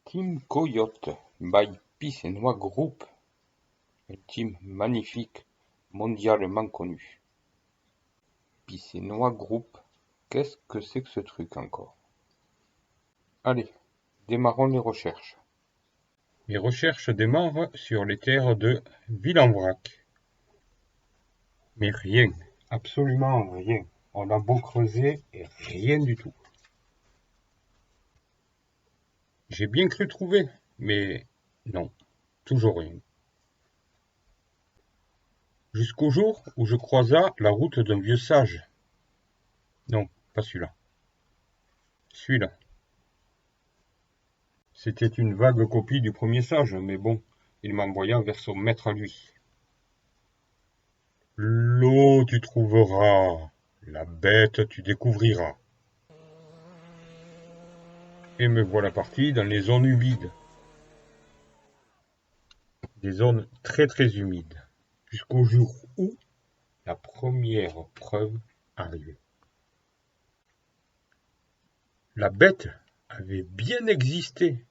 Team Coyote by Pissenois Group, un team magnifique, mondialement connu. Pissenois Group, qu'est-ce que c'est que ce truc encore? Allez, démarrons les recherches. Les recherches démarrent sur les terres de Ville-en-Vrac. Mais rien, absolument rien. On a beau creuser et rien du tout. J'ai bien cru trouver, mais non, toujours rien. Jusqu'au jour où je croisa la route d'un vieux sage. Non, pas celui-là. Celui-là. C'était une vague copie du premier sage, mais bon, il m'envoya vers son maître à lui. L'eau tu trouveras, la bête tu découvriras. Et me voilà parti dans les zones humides. Des zones très très humides. Jusqu'au jour où la première preuve arrivait. La bête avait bien existé.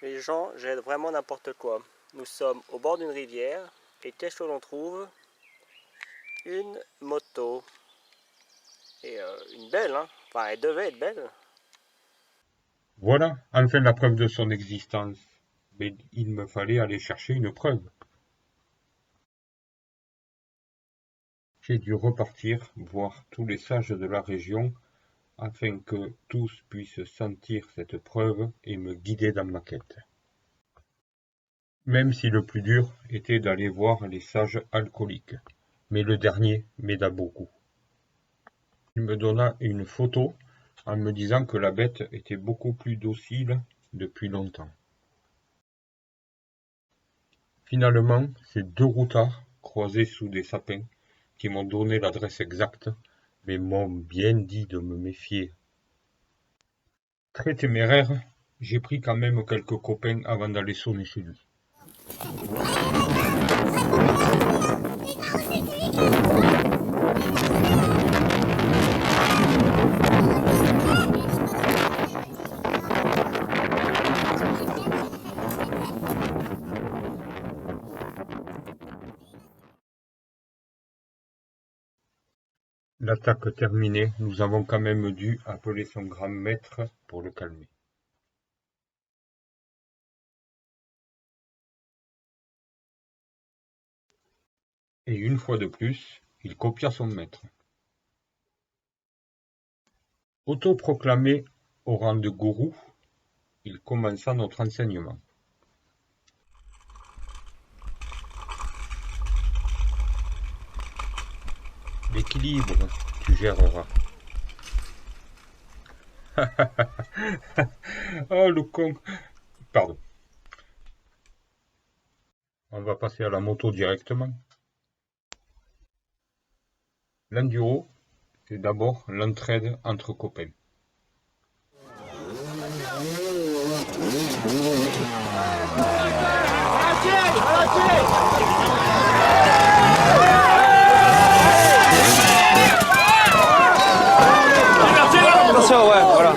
Les gens jettent vraiment n'importe quoi. Nous sommes au bord d'une rivière et qu'est-ce que l'on trouve? Une moto. Et une belle, hein? Enfin, elle devait être belle. Voilà, enfin la preuve de son existence. Mais il me fallait aller chercher une preuve. J'ai dû repartir voir tous les sages de la région afin que tous puissent sentir cette preuve et me guider dans ma quête. Même si le plus dur était d'aller voir les sages alcooliques. Mais le dernier m'aida beaucoup. Il me donna une photo en me disant que la bête était beaucoup plus docile depuis longtemps. Finalement, c'est deux routards croisés sous des sapins qui m'ont donné l'adresse exacte, mais m'ont bien dit de me méfier. Très téméraire, j'ai pris quand même quelques copains avant d'aller sonner chez lui. L'attaque terminée, nous avons quand même dû appeler son grand maître pour le calmer. Et une fois de plus, il copia son maître. Autoproclamé au rang de gourou, il commença notre enseignement. L'équilibre, tu géreras. Oh le con. Pardon. On va passer à la moto directement. L'enduro, c'est d'abord l'entraide entre copains. Attention, ouais, voilà.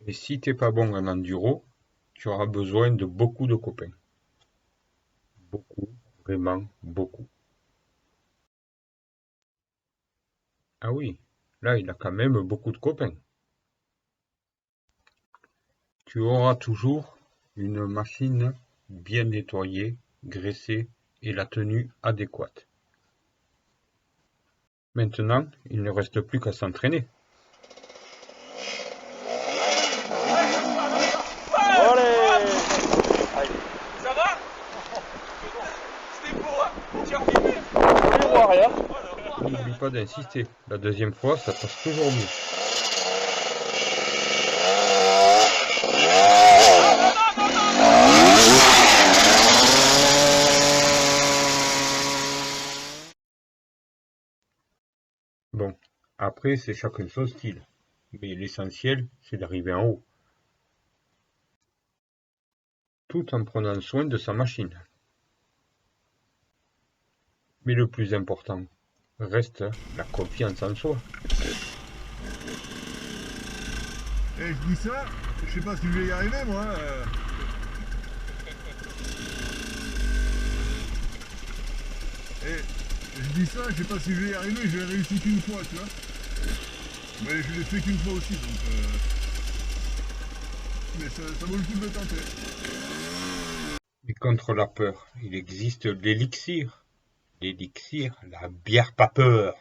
Et si t'es pas bon en enduro, tu auras besoin de beaucoup de copains. Beaucoup, vraiment beaucoup. Ah oui, là il a quand même beaucoup de copains. Tu auras toujours une machine bien nettoyée, graissée et la tenue adéquate. Maintenant, il ne reste plus qu'à s'entraîner. Ça va? C'était pour tiens filmé. Je vois rien. N'oublie pas d'insister, la deuxième fois ça passe toujours mieux. Bon, après c'est chacun son style, mais l'essentiel c'est d'arriver en haut. Tout en prenant soin de sa machine. Mais le plus important reste la confiance en soi. Et je dis ça, je sais pas si je vais y arriver moi. Et je dis ça, je sais pas si je vais y arriver, je l'ai réussi qu'une fois, tu vois. Mais je l'ai fait qu'une fois aussi, donc mais ça vaut le coup de le tenter. Mais contre la peur, il existe l'élixir. L'élixir, la bière pas peur.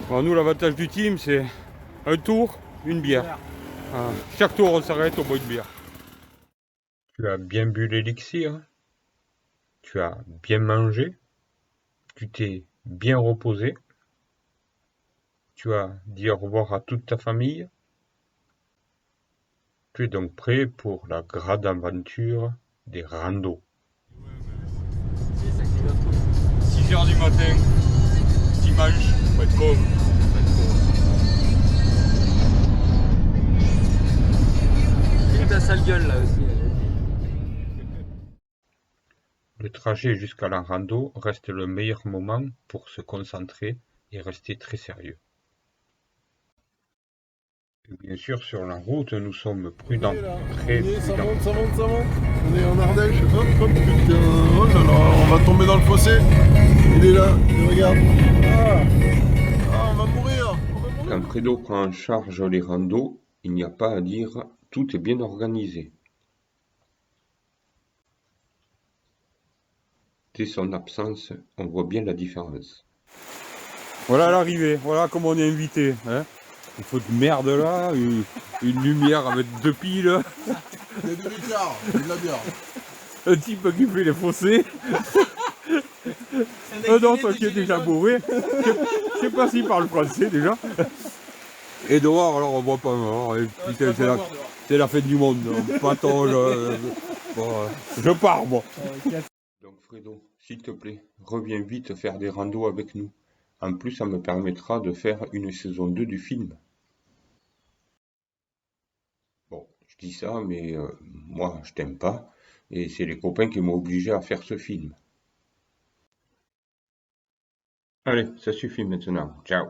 Bon, nous, l'avantage du team, c'est un tour, une bière. Chaque tour, on s'arrête, on boit une bière. Tu as bien bu l'élixir. Tu as bien mangé. Tu t'es bien reposé. Tu as dit au revoir à toute ta famille. Tu es donc prêt pour la grande aventure des randos. 6h du matin, dimanche, faut être con. Philippe a sale gueule là aussi. Le trajet jusqu'à la rando reste le meilleur moment pour se concentrer et rester très sérieux. Et bien sûr, sur la route, nous sommes prudents, très prudents. Ça monte. On est en Ardèche, hop, putain, oh là là, on va tomber dans le fossé. Il est là, il regarde. On va mourir. Quand Fredo prend en charge les randos, il n'y a pas à dire, tout est bien organisé. Dès son absence, on voit bien la différence. Voilà l'arrivée, voilà comment on est invité. Hein, il faut de merde là, une lumière avec 2 piles. Il y a du Ricard, il y a de la bière. Un type qui fait les fossés. Un autre qui est déjà bourré. Je sais pas s'il parle français déjà. Et dehors, alors on voit pas mort. Et putain, c'est la fin du monde. Patton, je pars moi. Donc Fredo, s'il te plaît, reviens vite faire des randos avec nous. En plus, ça me permettra de faire une saison 2 du film. Bon, je dis ça, mais moi, je t'aime pas. Et c'est les copains qui m'ont obligé à faire ce film. Allez, ça suffit maintenant. Ciao.